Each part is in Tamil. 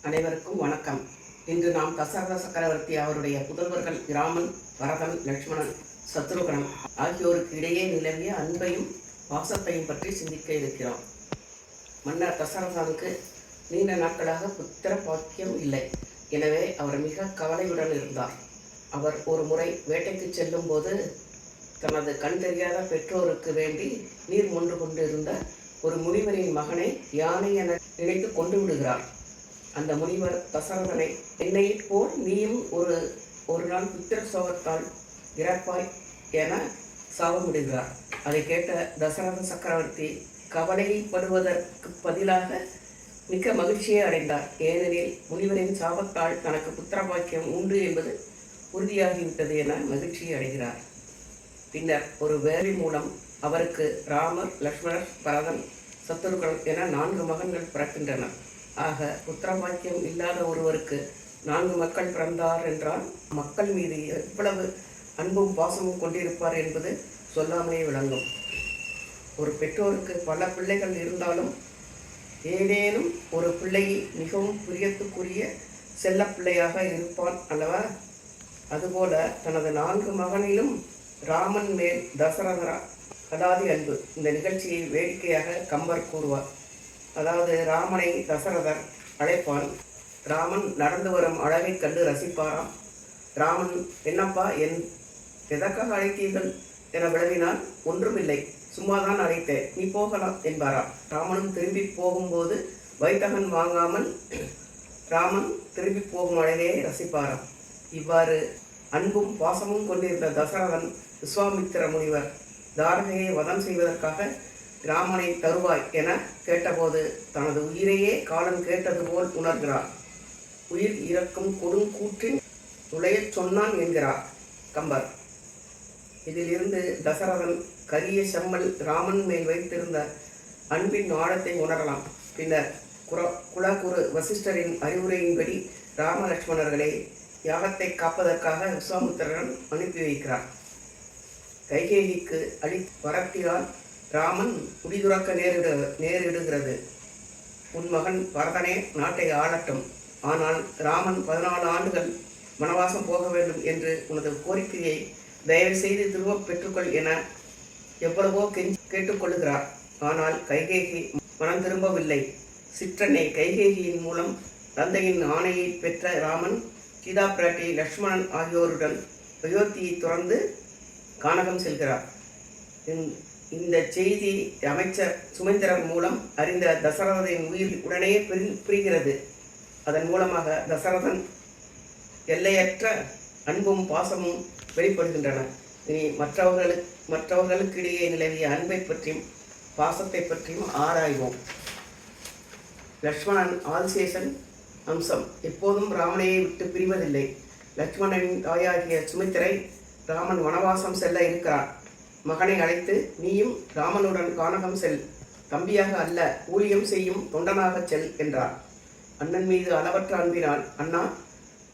அனைவருக்கும் வணக்கம். இன்று நாம் தசரத சக்கரவர்த்தி அவருடைய புதல்வர்கள் ராமன், பரதன், லட்சுமணன், சத்ருகன் ஆகியோருக்கு இடையே நிலவிய அன்பையும் பாசத்தையும் பற்றி சிந்திக்க இருக்கிறோம். மன்னர் தசரதனுக்கு நீண்ட நாட்களாக புத்திர பாக்கியம் இல்லை. எனவே அவர் மிக கவலையுடன் இருந்தார். அவர் ஒரு முறை வேட்டைக்கு செல்லும் போது தனது கண் தெரியாத பெற்றோருக்கு வேண்டி நீர் மொன்று கொண்டிருந்த ஒரு முனிவரின் மகனை யானை என நினைத்து கொண்டு விடுகிறார். அந்த முனிவர் தசரதனை, என்னைப் போல் நீயும் ஒரு நாள் புத்திர சோகத்தால் இறப்பாய் என சாபமிடுகிறார். அதை கேட்ட தசரத சக்கரவர்த்தி கவலைப்படுவதற்கு பதிலாக மிக்க மகிழ்ச்சியை அடைந்தார். ஏனெனில் முனிவரின் சாபத்தால் தனக்கு புத்திர பாக்கியம் உண்டு என்பது உறுதியாகிவிட்டது என மகிழ்ச்சியை அடைகிறார். பின்னர் ஒரு வேலை மூலம் அவருக்கு ராமர், லட்சுமணர், பரதன், சத்ருகன் என 4 மகன்கள் பிறக்கின்றனர். ஆக புத்திரபாக்கியம் இல்லாத ஒருவருக்கு 4 மக்கள் பிறந்தார் என்றால் மக்கள் மீது எவ்வளவு அன்பும் பாசமும் கொண்டிருப்பார் என்பது சொல்லாமலே விளங்கும். ஒரு பெற்றோருக்கு பல பிள்ளைகள் இருந்தாலும் ஏதேனும் ஒரு பிள்ளை மிகவும் பிரியத்துக்குரிய செல்ல பிள்ளையாக இருப்பான் அல்லவா? அதுபோல தனது 4 மகனிலும் ராமன் மேல் தசரதரா அதாதி அன்பு. இந்த நிகழ்ச்சியை வேடிக்கையாக கம்பர் கூறுவார். அதாவது, ராமனை தசரதர் அழைப்பான். ராமன் நடந்து வரும் அழகை கண்டு ரசிப்பாராம். ராமன், என்னப்பா, எதற்காக அழைத்தீர்கள் என விளவினால், ஒன்றுமில்லை, சும்மாதான் அழைத்தேன், நீ போகலாம் என்பாராம். ராமனும் திரும்பி போகும்போது வைத்தகன் வாங்காமல் ராமன் திரும்பி போகும் அழகையை ரசிப்பாராம். இவ்வாறு அன்பும் பாசமும் கொண்டிருந்த தசரதன் விஸ்வாமித்திர முனிவர் தாரகையை வதம் செய்வதற்காக ராமனை தருவாய் என கேட்டபோது தனது உயிரையே காலம் கேட்டது போல் உணர்கிறார். உயிர் இறக்கும் கொடுங்கூற்றின் நுழையச் சொன்னான் என்கிறார் கம்பர். இதிலிருந்து தசரதன் கரிய செம்மல் ராமன் மேல் வைத்திருந்த அன்பின் ஆழத்தை உணரலாம். பின்னர் குலகுரு வசிஷ்டரின் அறிவுரையின்படி ராம லட்சுமணர்களை யாகத்தை காப்பதற்காக விஸ்வாமித்திரன் அனுப்பி வைக்கிறார். கைகேயிக்கு வரத்தினால் ராமன் குடிதுறக்க நேரிடுகிறது. உன் மகன் பரதனே நாட்டை ஆளட்டும், ஆனால் ராமன் 14 ஆண்டுகள் வனவாசம் போக வேண்டும் என்று உனது கோரிக்கையை தயவு செய்து திரும்ப பெற்றுக்கொள் என எவ்வளவோ கேட்டுக்கொள்கிறார். ஆனால் கைகேயி மனம் திரும்பவில்லை. சிற்றன்னை கைகேயியின் மூலம் தந்தையின் ஆணையை பெற்ற ராமன் சீதா பிராட்டி, லட்சுமணன் ஆகியோருடன் அயோத்தியை துறந்து கானகம் செல்கிறார். இந்த செய்தி அமைச்சர் சுமந்திரன் மூலம் அறிந்த தசரதனின் உயிர் உடனே பிரிகிறது. அதன் மூலமாக தசரதன் எல்லையற்ற அன்பும் பாசமும் வெளிப்படுகின்றன. இனி மற்றவர்களுக்கிடையே நிலவிய அன்பை பற்றியும் பாசத்தை பற்றியும் ஆராய்வோம். லட்சுமணன் ஆதிசேஷன் அம்சம். எப்போதும் ராமனையை விட்டு பிரிவதில்லை. லட்சுமணனின் தாயாகிய சுமித்திரை, ராமன் வனவாசம் செல்ல இருக்கிறார், மகனை அழைத்து நீயும் ராமனுடன் கானகம் செல், தம்பியாக அல்ல, ஊழியம் செய்யும் தொண்டனாக செல் என்றார். அண்ணன் மீது அளவற்ற அன்பினால், அண்ணா,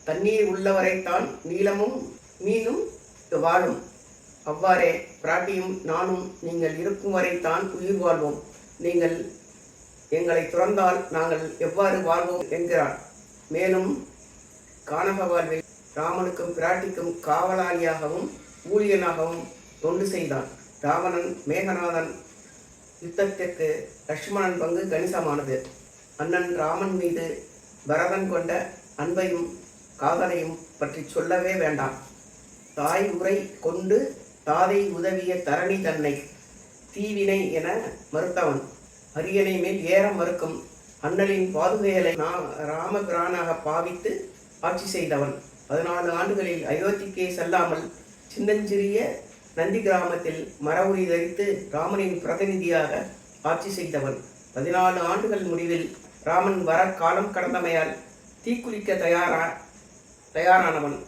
தண்ணீர் உள்ளவரைத்தான் நீளமும் மீனும் வாழும், அவ்வாறே பிராட்டியும் நானும் நீங்கள் இருக்கும் வரைத்தான் உயிர் வாழ்வோம், நீங்கள் எங்களை துறந்தால் நாங்கள் எவ்வாறு வாழ்வோம் என்கிறார். மேலும் கானக வாழ்வில் ராமனுக்கும் பிராட்டிக்கும் காவலாளியாகவும் ஊழியனாகவும் தொண்டு செய்தான். ராவணன், மேகநாதன் யுத்தத்திற்கு லட்சுமணன் பங்கு கணிசமானது. அண்ணன் ராமன் மீது பரதன் கொண்ட அன்பையும் காதலையும் பற்றி சொல்லவே வேண்டாம். தாய் உரை கொண்டு தாதை உதவிய தரணி தன்னை தீவினை என மறுத்தவன், அரியணை மேல் ஏற மறுக்கும் அண்ணலின் பாதுகைகளை ராமபிரானாக பாவித்து ஆட்சி செய்தவன். 14 ஆண்டுகளில் அயோத்திக்கே செல்லாமல் சின்னஞ்சிறிய நந்தி கிராமத்தில் மர உரி தரித்து ராமனின் பிரதிநிதியாக ஆட்சி செய்தவன். 14 ஆண்டுகள் முடிவில் ராமன் வர காலம் கடந்தமையால் தீக்குளிக்க தயாரானவன்.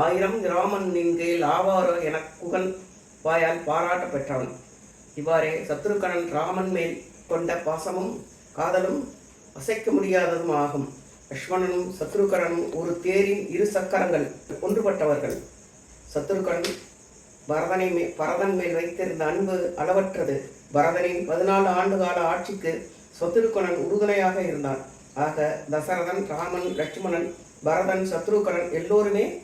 1000 ராமனின் கீழ் ஆவாரோ என குகன் வாயால் பாராட்ட பெற்றவன். இவ்வாறே சத்ருகனன் ராமன் மேல் கொண்ட பாசமும் காதலும் அசைக்க முடியாததும் ஆகும். லட்சுமணனும் சத்ருகனும் ஒரு தேரின் 2 சக்கரங்கள், ஒன்றுபட்டவர்கள். சத்ருகன் பரதன் மேல் வைத்திருந்த அன்பு அளவற்றது. பரதனின் 14 ஆண்டு கால ஆட்சிக்கு சத்ருகனன் உறுதுணையாக இருந்தான். ஆக தசரதன், ராமன், லட்சுமணன், பரதன், சத்ருகனன் எல்லோருமே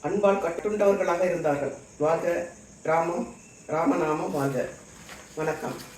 அன்பால் கட்டுண்டவர்களாக இருந்தார்கள். வாழ்க ராமம், ராமநாமம் வாழ்க. வணக்கம்.